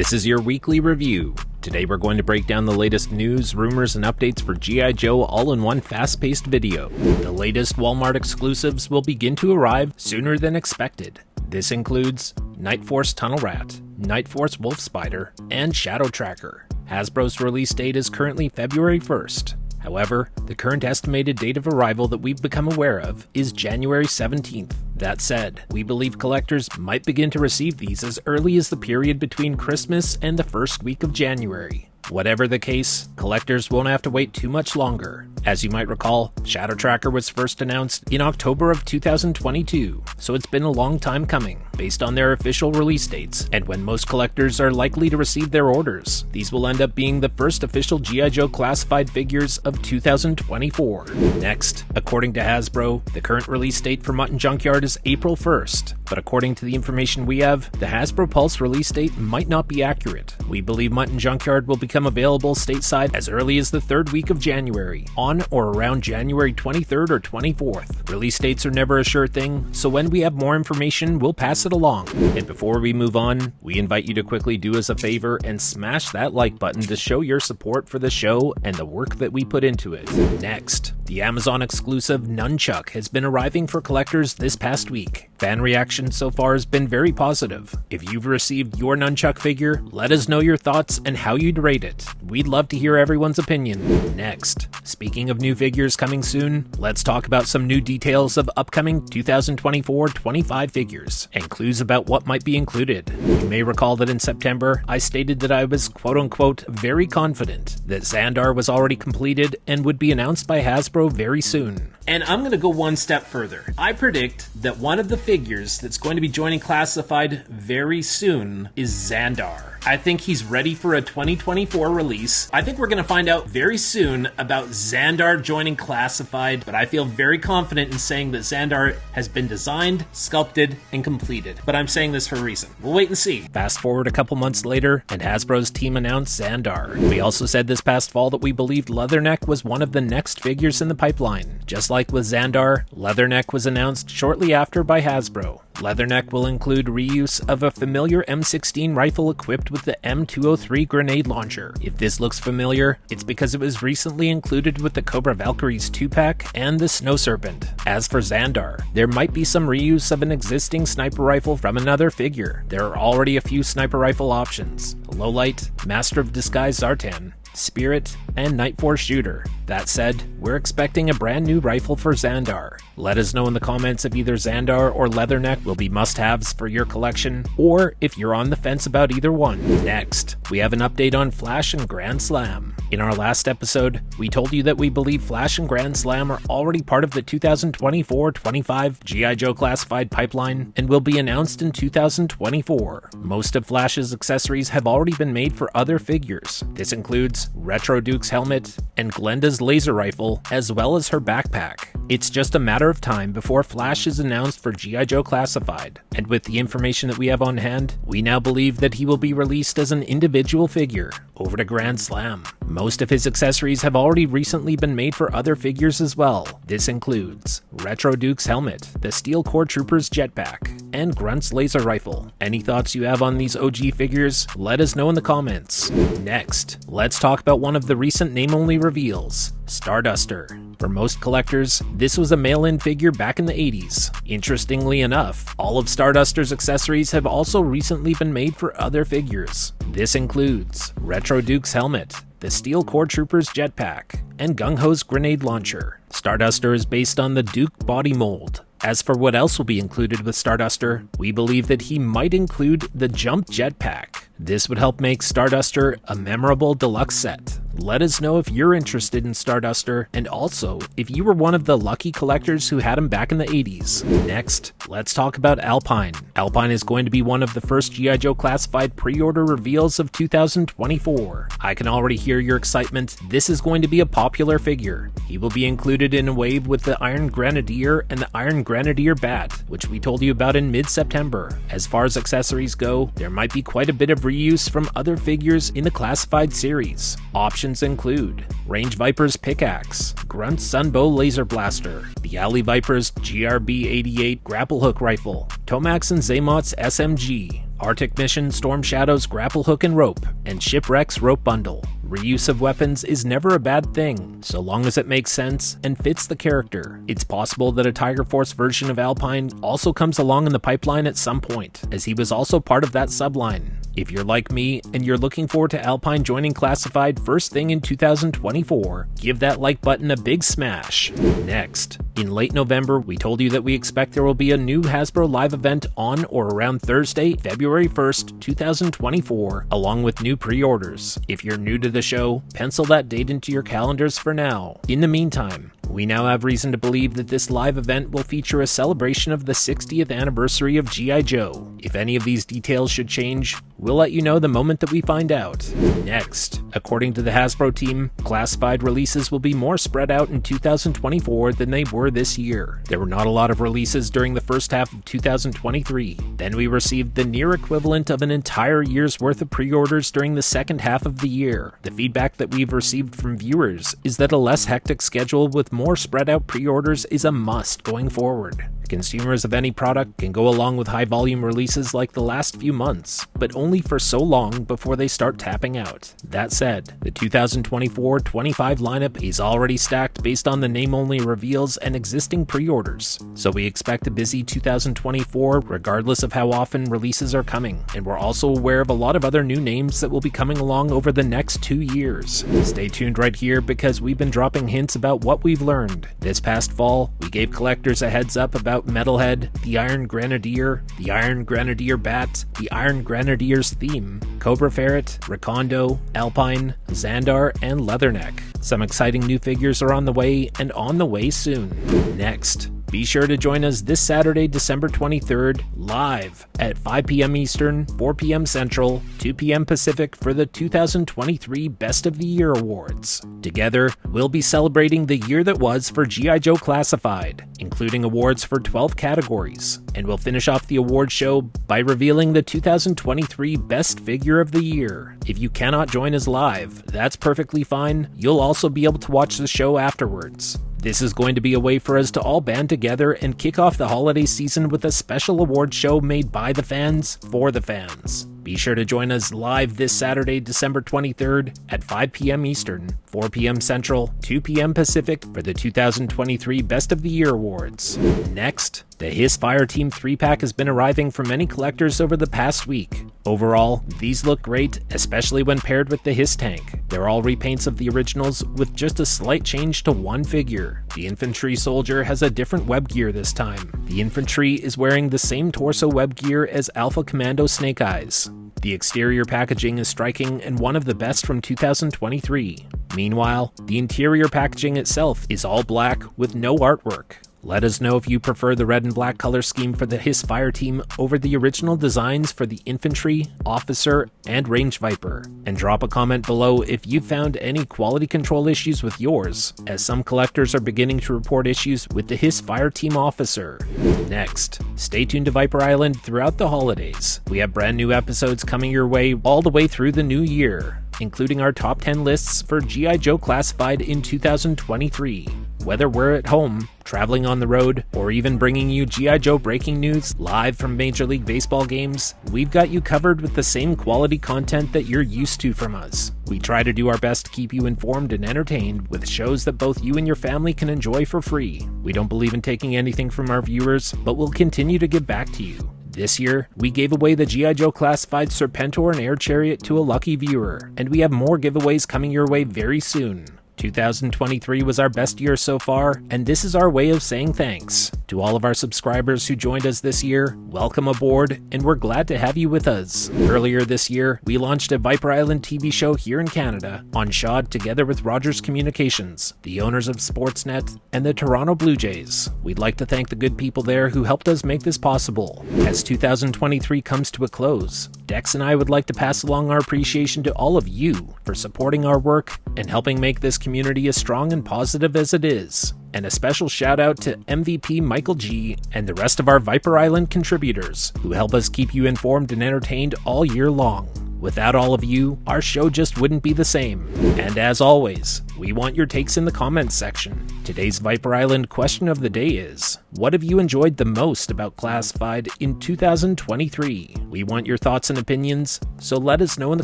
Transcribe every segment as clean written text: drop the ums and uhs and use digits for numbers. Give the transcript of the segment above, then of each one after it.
This is your weekly review. Today we're going to break down the latest news, rumors, and updates for G.I. Joe all in one fast-paced video. The latest Walmart exclusives will begin to arrive sooner than expected. This includes Night Force Tunnel Rat, Night Force Wolf Spider, and Shadow Tracker. Hasbro's release date is currently February 1st. However, the current estimated date of arrival that we've become aware of is January 17th. That said, we believe collectors might begin to receive these as early as the period between Christmas and the first week of January. Whatever the case, collectors won't have to wait too much longer. As you might recall, Shadow Tracker was first announced in October of 2022, so it's been a long time coming, based on their official release dates and when most collectors are likely to receive their orders. These will end up being the first official G.I. Joe classified figures of 2024. Next, according to Hasbro, the current release date for Mutt & Junkyard is April 1st, but according to the information we have, the Hasbro Pulse release date might not be accurate. We believe Mutt & Junkyard will become available stateside as early as the third week of January, on or around January 23rd or 24th. Release dates are never a sure thing, so when we have more information, we'll pass it along. And before we move on, we invite you to quickly do us a favor and smash that like button to show your support for the show and the work that we put into it. Next, the Amazon exclusive Nunchuck has been arriving for collectors this past week. Fan reaction so far has been very positive. If you've received your Nunchuck figure, let us know your thoughts and how you'd rate it. We'd love to hear everyone's opinion. Next, speaking of new figures coming soon, let's talk about some new details of upcoming 2024-25 figures and clues about what might be included. You may recall that in September, I stated that I was quote-unquote very confident that Zandar was already completed and would be announced by Hasbro very soon. And I'm going to go one step further. I predict that one of the figures that's going to be joining Classified very soon is Zandar. I think he's ready for a 2024 release. I think we're going to find out very soon about Zandar joining Classified, but I feel very confident in saying that Zandar has been designed, sculpted, and completed. But I'm saying this for a reason. We'll wait and see. Fast forward a couple months later, and Hasbro's team announced Zandar. We also said this past fall that we believed Leatherneck was one of the next figures in the pipeline. Just like with Zandar, Leatherneck was announced shortly after by Hasbro. Leatherneck will include reuse of a familiar M16 rifle equipped with the M203 grenade launcher. If this looks familiar, it's because it was recently included with the Cobra Valkyries 2-pack and the Snow Serpent. As for Zandar, there might be some reuse of an existing sniper rifle from another figure. There are already a few sniper rifle options: Lowlight, Master of Disguise Zartan, Spirit, and Night Force Shooter. That said, we're expecting a brand new rifle for Zandar. Let us know in the comments if either Zandar or Leatherneck will be must-haves for your collection, or if you're on the fence about either one. Next, we have an update on Flash and Grand Slam. In our last episode, we told you that we believe Flash and Grand Slam are already part of the 2024-25 G.I. Joe classified pipeline and will be announced in 2024. Most of Flash's accessories have already been made for other figures. This includes Retro Duke's helmet and Glenda's laser rifle, as well as her backpack. It's just a matter of time before Flash is announced for G.I. Joe Classified, and with the information that we have on hand, we now believe that he will be released as an individual figure. Over to Grand Slam. Most of his accessories have already recently been made for other figures as well. This includes Retro Duke's helmet, the Steel Core Trooper's jetpack, and Grunt's laser rifle. Any thoughts you have on these OG figures? Let us know in the comments. Next, let's talk about one of the recent name-only reveals, Starduster. For most collectors, this was a mail-in figure back in the 80s. Interestingly enough, all of Starduster's accessories have also recently been made for other figures. This includes Retro Duke's helmet, the Steel Core Trooper's jetpack, and Gung Ho's grenade launcher. Starduster is based on the Duke body mold. As for what else will be included with Starduster, we believe that he might include the Jump jetpack. This would help make Starduster a memorable deluxe set. Let us know if you're interested in Starduster, and also if you were one of the lucky collectors who had him back in the 80s. Next, let's talk about Alpine. Alpine is going to be one of the first G.I. Joe classified pre-order reveals of 2024. I can already hear your excitement. This is going to be a popular figure. He will be included in a wave with the Iron Grenadier and the Iron Grenadier Bat, which we told you about in mid-September. As far as accessories go, there might be quite a bit of reuse from other figures in the classified series. Options include Range Viper's pickaxe, Grunt's Sunbow laser blaster, the Alley Viper's GRB-88 grapple hook rifle, Tomax and Zaymot's SMG, Arctic Mission, Storm Shadow's grapple hook and rope, and Shipwreck's rope bundle. Reuse of weapons is never a bad thing, so long as it makes sense and fits the character. It's possible that a Tiger Force version of Alpine also comes along in the pipeline at some point, as he was also part of that subline. If you're like me and you're looking forward to Alpine joining Classified first thing in 2024, give that like button a big smash. Next, in late November, we told you that we expect there will be a new Hasbro live event on or around Thursday, February 1st, 2024, along with new pre-orders. If you're new to the show, pencil that date into your calendars for now. In the meantime, we now have reason to believe that this live event will feature a celebration of the 60th anniversary of G.I. Joe. If any of these details should change, we'll let you know the moment that we find out. Next, according to the Hasbro team, Classified releases will be more spread out in 2024 than they were this year. There were not a lot of releases during the first half of 2023. Then we received the near equivalent of an entire year's worth of pre-orders during the second half of the year. The feedback that we've received from viewers is that a less hectic schedule with more spread out pre-orders is a must going forward. Consumers of any product can go along with high volume releases like the last few months, but only for so long before they start tapping out. That said, the 2024-25 lineup is already stacked based on the name-only reveals and existing pre-orders, so we expect a busy 2024 regardless of how often releases are coming, and we're also aware of a lot of other new names that will be coming along over the next 2 years. Stay tuned right here because we've been dropping hints about what we've learned. This past fall, we gave collectors a heads up about Metalhead, the Iron Grenadier, the Iron Grenadier Bat, the Iron Grenadier's theme, Cobra Ferret, Recondo, Alpine, Zandar, and Leatherneck. Some exciting new figures are on the way and on the way soon. Next, be sure to join us this Saturday, December 23rd, live at 5 p.m. Eastern, 4 p.m. Central, 2 p.m. Pacific for the 2023 Best of the Year Awards. Together, we'll be celebrating the year that was for G.I. Joe Classified, including awards for 12 categories, and we'll finish off the award show by revealing the 2023 Best Figure of the Year. If you cannot join us live, that's perfectly fine. You'll also be able to watch the show afterwards. This is going to be a way for us to all band together and kick off the holiday season with a special award show made by the fans for the fans. Be sure to join us live this Saturday, December 23rd at 5 p.m. Eastern, 4 p.m. Central, 2 p.m. Pacific for the 2023 Best of the Year Awards. Next, the Hiss Fireteam 3-pack has been arriving for many collectors over the past week. Overall, these look great, especially when paired with the Hiss tank. They're all repaints of the originals with just a slight change to one figure. The infantry soldier has a different web gear this time. The infantry is wearing the same torso web gear as Alpha Commando Snake Eyes. The exterior packaging is striking and one of the best from 2023. Meanwhile, the interior packaging itself is all black with no artwork. Let us know if you prefer the red and black color scheme for the Hiss Fireteam over the original designs for the Infantry, Officer, and Range Viper. And drop a comment below if you found any quality control issues with yours, as some collectors are beginning to report issues with the Hiss Fireteam Officer. Next, stay tuned to Viper Island throughout the holidays. We have brand new episodes coming your way all the way through the new year, including our top 10 lists for G.I. Joe Classified in 2023. Whether we're at home, traveling on the road, or even bringing you G.I. Joe breaking news live from Major League Baseball games, we've got you covered with the same quality content that you're used to from us. We try to do our best to keep you informed and entertained with shows that both you and your family can enjoy for free. We don't believe in taking anything from our viewers, but we'll continue to give back to you. This year, we gave away the G.I. Joe Classified Serpentor and Air Chariot to a lucky viewer, and we have more giveaways coming your way very soon. 2023 was our best year so far, and this is our way of saying thanks. To all of our subscribers who joined us this year, welcome aboard, and we're glad to have you with us. Earlier this year, we launched a Viper Island TV show here in Canada on Shaw together with Rogers Communications, the owners of Sportsnet, and the Toronto Blue Jays. We'd like to thank the good people there who helped us make this possible. As 2023 comes to a close, Dex and I would like to pass along our appreciation to all of you for supporting our work and helping make this community as strong and positive as it is. And a special shout out to MVP Michael G and the rest of our Viper Island contributors who help us keep you informed and entertained all year long. Without all of you, our show just wouldn't be the same. And as always, we want your takes in the comments section. Today's Viper Island question of the day is, what have you enjoyed the most about Classified in 2023? We want your thoughts and opinions, so let us know in the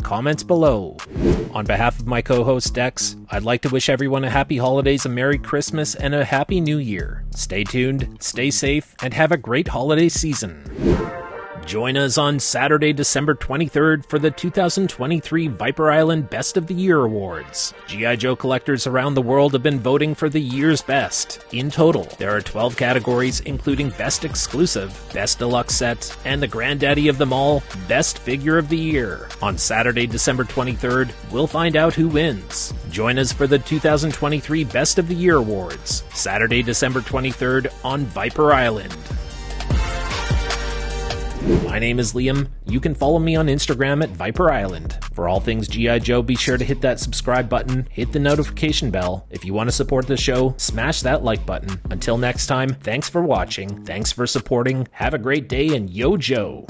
comments below. On behalf of my co-host Dex, I'd like to wish everyone a happy holidays, a Merry Christmas, and a Happy New Year. Stay tuned, stay safe, and have a great holiday season. Join us on Saturday, December 23rd for the 2023 Viper Island Best of the Year Awards. G.I. Joe collectors around the world have been voting for the year's best. In total, there are 12 categories, including Best Exclusive, Best Deluxe Set, and the granddaddy of them all, Best Figure of the Year. On Saturday, December 23rd, we'll find out who wins. Join us for the 2023 Best of the Year Awards, Saturday, December 23rd on Viper Island. My name is Liam. You can follow me on Instagram at Viper Island. For all things G.I. Joe, be sure to hit that subscribe button, hit the notification bell. If you want to support the show, smash that like button. Until next time, thanks for watching, thanks for supporting, have a great day, and yo Joe!